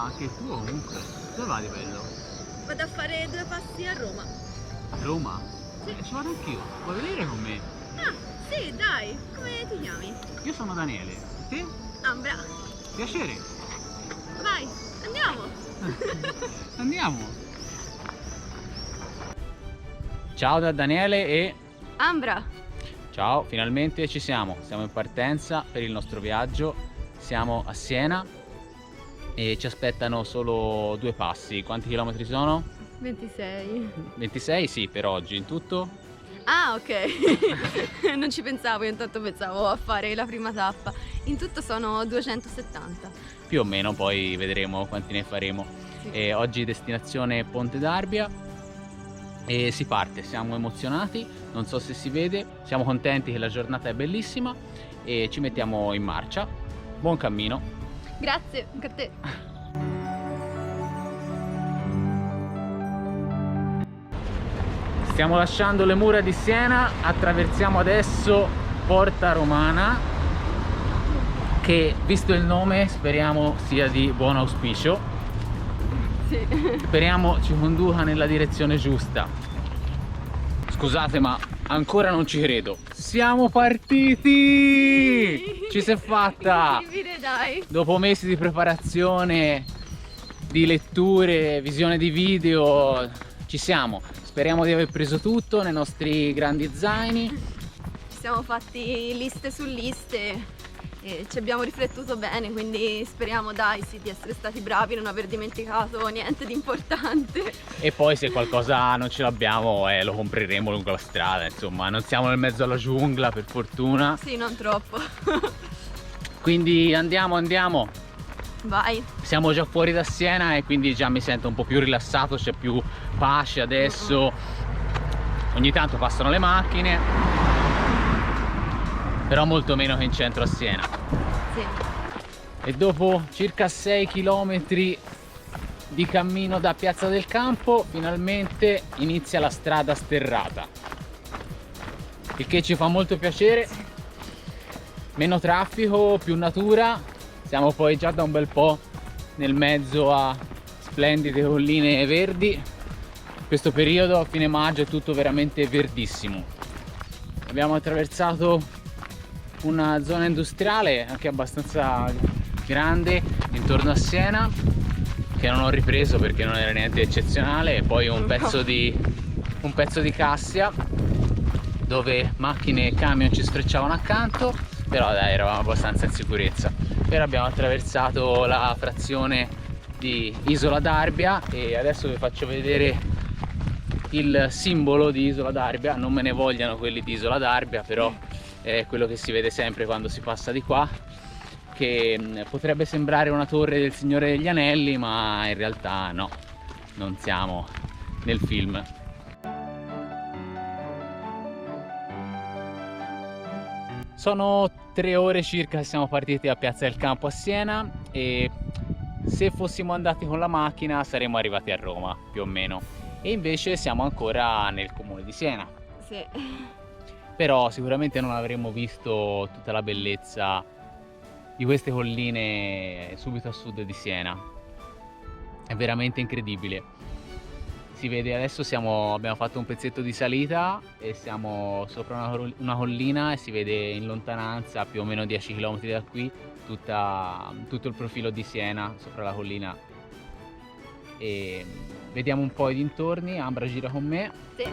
Ma anche tu comunque, dove vai di bello? Vado a fare 2 passi a Roma. A Roma? Sì. Ci vado anch'io, vuoi venire con me? Ah, sì, dai, come ti chiami? Io sono Daniele, e te? Ambra, Piacere, vai, andiamo! andiamo! Ciao da Daniele e Ambra, ciao, finalmente ci siamo in partenza per il nostro viaggio, siamo a Siena e ci aspettano solo 2 passi. Quanti chilometri sono? 26. 26 sì, per oggi, in tutto? Ah, ok. Non ci pensavo, io intanto pensavo a fare la prima tappa. In tutto sono 270. Più o meno, poi vedremo quanti ne faremo. Sì. E oggi destinazione Ponte d'Arbia e si parte, siamo emozionati, non so se si vede, siamo contenti che la giornata è bellissima e ci mettiamo in marcia. Buon cammino! Grazie, anche a te. Stiamo lasciando le mura di Siena, attraversiamo adesso Porta Romana, che visto il nome speriamo sia di buon auspicio. Sì. Speriamo ci conduca nella direzione giusta. Scusate, ma ancora non ci credo. Siamo partiti! Sì. Ci si è fatta! Incredibile, dai. Dopo mesi di preparazione, di letture, visione di video, ci siamo. Speriamo di aver preso tutto nei nostri grandi zaini. Ci siamo fatti liste su liste e ci abbiamo riflettuto bene, quindi speriamo, dai, sì, di essere stati bravi, non aver dimenticato niente di importante. E poi se qualcosa non ce l'abbiamo lo compreremo lungo la strada, insomma, non siamo nel mezzo alla giungla per fortuna. Sì, non troppo. Quindi andiamo. Vai. Siamo già fuori da Siena e quindi già mi sento un po' più rilassato, c'è più pace adesso. Ogni tanto passano le macchine, però molto meno che in centro a Siena. Sì. E dopo circa 6 km di cammino da Piazza del Campo finalmente inizia la strada sterrata, il che ci fa molto piacere. Meno traffico, più natura. Siamo poi già da un bel po' nel mezzo a splendide colline verdi. Questo periodo a fine maggio è tutto veramente verdissimo. Abbiamo attraversato una zona industriale anche abbastanza grande intorno a Siena, che non ho ripreso perché non era niente eccezionale, e poi un pezzo di Cassia dove macchine e camion ci sfrecciavano accanto, però dai, eravamo abbastanza in sicurezza. Poi abbiamo attraversato la frazione di Isola d'Arbia e adesso vi faccio vedere il simbolo di Isola d'Arbia. Non me ne vogliano quelli di Isola d'Arbia, però è quello che si vede sempre quando si passa di qua, che potrebbe sembrare una torre del Signore degli Anelli, ma in realtà no, non siamo nel film. Sono 3 ore circa che siamo partiti da Piazza del Campo a Siena e se fossimo andati con la macchina saremmo arrivati a Roma più o meno, e invece siamo ancora nel comune di Siena. Sì. Però sicuramente non avremmo visto tutta la bellezza di queste colline subito a sud di Siena. È veramente incredibile. Si vede adesso, abbiamo fatto un pezzetto di salita e siamo sopra una collina e si vede in lontananza, più o meno 10 km da qui, tutto il profilo di Siena sopra la collina. E vediamo un po' i dintorni. Ambra, gira con me. Sì.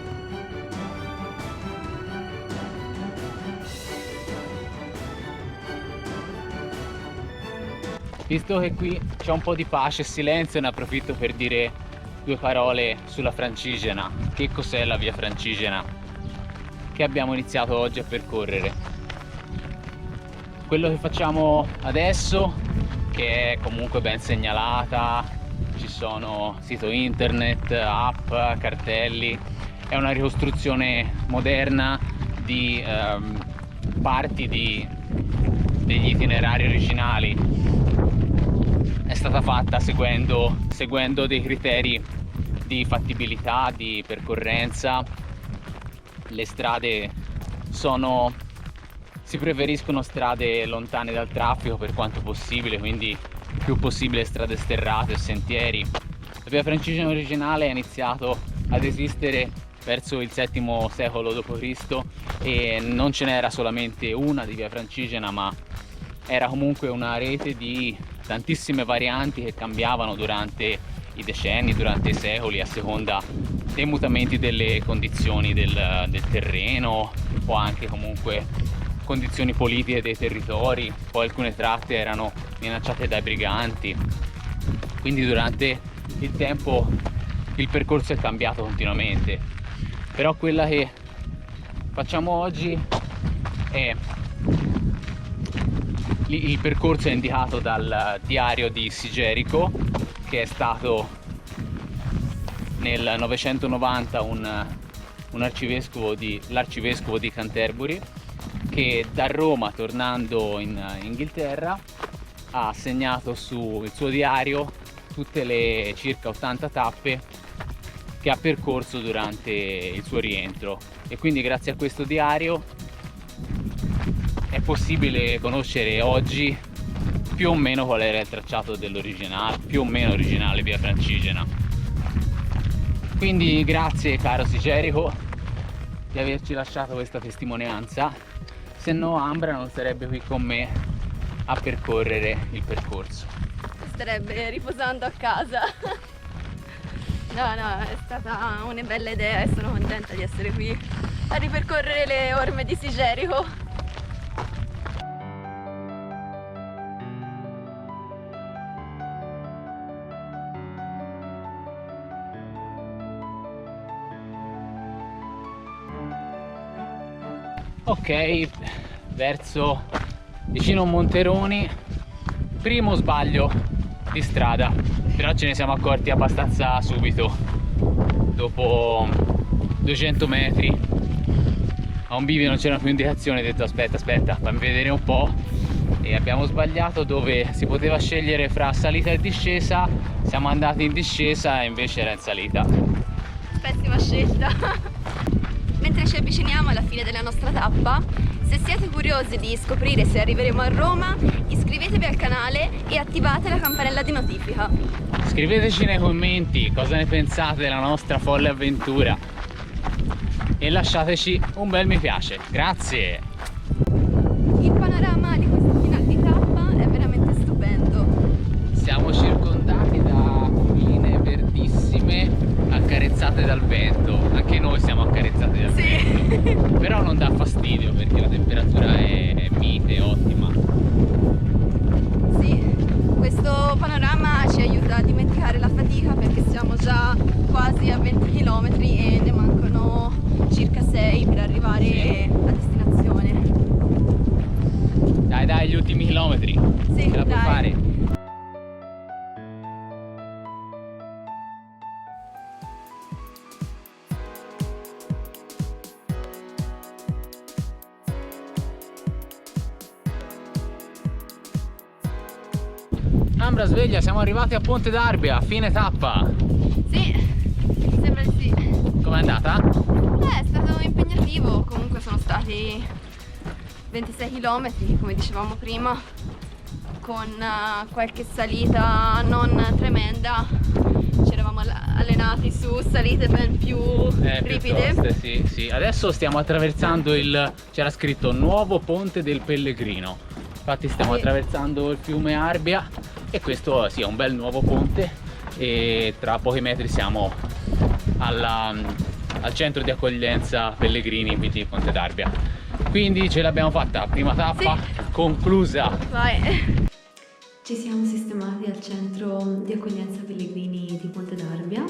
Visto che qui c'è un po' di pace e silenzio, ne approfitto per dire 2 parole sulla Francigena. Che cos'è la via Francigena che abbiamo iniziato oggi a percorrere? Quello che facciamo adesso, che è comunque ben segnalata, ci sono sito internet, app, cartelli, è una ricostruzione moderna di parti degli itinerari originali. È stata fatta seguendo dei criteri di fattibilità, di percorrenza. Le strade si preferiscono strade lontane dal traffico per quanto possibile, quindi più possibile strade sterrate e sentieri. La via francigena originale è iniziato ad esistere verso il VII secolo d.C. e non ce n'era solamente una di via francigena, ma era comunque una rete di tantissime varianti che cambiavano durante i decenni, durante i secoli, a seconda dei mutamenti delle condizioni del terreno o anche comunque condizioni politiche dei territori. Poi alcune tratte erano minacciate dai briganti, quindi durante il tempo il percorso è cambiato continuamente. Però quella che facciamo oggi è il percorso è indicato dal diario di Sigerico, che è stato nel 990 l'arcivescovo di Canterbury, che da Roma, tornando in Inghilterra, ha segnato sul suo diario tutte le circa 80 tappe che ha percorso durante il suo rientro, e quindi grazie a questo diario è possibile conoscere oggi più o meno qual era il tracciato dell'originale, più o meno originale via francigena. Quindi grazie caro Sigerico di averci lasciato questa testimonianza, se no Ambra non sarebbe qui con me a percorrere il percorso. Starebbe riposando a casa. No, è stata una bella idea e sono contenta di essere qui a ripercorrere le orme di Sigerico. Ok, verso vicino a Monteroni, primo sbaglio di strada, però ce ne siamo accorti abbastanza subito, dopo 200 metri a un bivio non c'era più indicazione, ho detto aspetta, fammi vedere un po', e abbiamo sbagliato dove si poteva scegliere fra salita e discesa, siamo andati in discesa e invece era in salita. Pessima scelta. Mentre ci avviciniamo alla fine della nostra tappa, se siete curiosi di scoprire se arriveremo a Roma, iscrivetevi al canale e attivate la campanella di notifica. Scriveteci nei commenti cosa ne pensate della nostra folle avventura e lasciateci un bel mi piace. Grazie! Il panorama di questo finale di tappa è veramente stupendo. Siamo circondati da colline verdissime accarezzate dal vento, anche noi siamo accarezzati dal vento, però non dà fastidio perché la temperatura è mite, ottima. Sì, questo panorama ci aiuta a dimenticare la fatica perché siamo già quasi a 20 km e ne mancano circa 6 per arrivare a destinazione. Dai, gli ultimi chilometri, Sì, ce la puoi fare. Ambra, sveglia, siamo arrivati a Ponte d'Arbia, fine tappa. Sì, sembra di sì. Com'è andata? È stato impegnativo, comunque sono stati 26 km, come dicevamo prima, con qualche salita non tremenda. Ci eravamo allenati su salite ben più ripide. Toste, sì. Adesso stiamo attraversando c'era scritto nuovo ponte del Pellegrino. Infatti stiamo attraversando il fiume Arbia e questo sì, è un bel nuovo ponte, e tra pochi metri siamo al centro di accoglienza Pellegrini, quindi Ponte d'Arbia. Quindi ce l'abbiamo fatta, prima tappa conclusa. Vai. Ci siamo sistemati al centro di accoglienza Pellegrini di Ponte d'Arbia.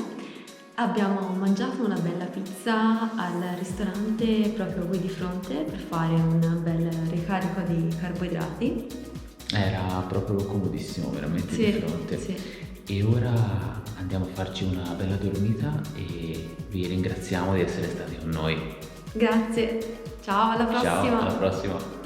Abbiamo mangiato una bella pizza al ristorante proprio qui di fronte per fare un bel ricarico di carboidrati. Era proprio comodissimo, veramente di fronte. Sì. E ora andiamo a farci una bella dormita e vi ringraziamo di essere stati con noi. Grazie, ciao, alla prossima! Ciao, alla prossima!